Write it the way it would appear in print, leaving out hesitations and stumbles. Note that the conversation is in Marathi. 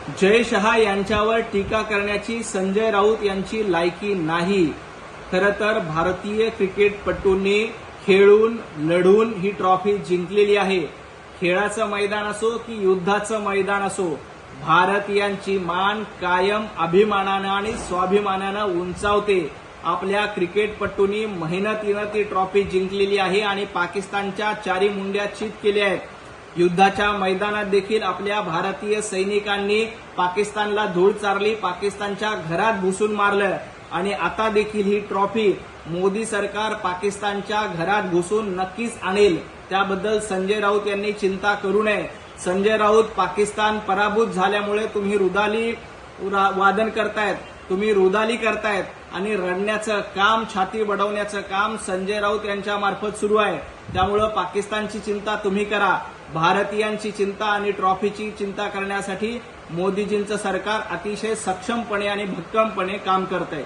जय शहा यांच्यावर टीका करण्याची संजय राऊत यांची लायकी नाही। खरं तर भारतीय क्रिकेटपटूंनी खेळून लढून ही ट्रॉफी जिंकलेली आहे। खेळाचं मैदान असो की युद्धाचं मैदान असो, भारतीयांची मान कायम अभिमानानं आणि स्वाभिमानानं उंचावते। आपल्या क्रिकेटपटूंनी मेहनतीनं ती ट्रॉफी जिंकलेली आहे आणि पाकिस्तानच्या चारी मुंड्या चित केल्या आहेत। युद्धाच्या मैदानात देखील आपल्या भारतीय सैनिकांनी पाकिस्तानला धूळ चारली, पाकिस्तानच्या घरात घुसून मारलं आणि आता देखील ही ट्रॉफी मोदी सरकार पाकिस्तानच्या घरात घुसून नक्कीच आणेल। त्याबद्दल संजय राऊत यांनी चिंता करू नये। संजय राऊत, पाकिस्तान पराभूत झाल्यामुळे तुम्ही रुदाली वादन करतायत, तुम्ही रुदाली करतायत आणि रडण्याचं काम, छाती बडवण्याचं काम संजय राऊत यांच्या मार्फत सुरू आहे। त्यामुळे पाकिस्तानची चिंता तुम्ही करा, भारतीयांची चिंता आणि ट्रॉफीची चिंता करण्यासाठी मोदीजींचं सरकार अतिशय सक्षमपणे आणि भक्कमपणे काम करतंय।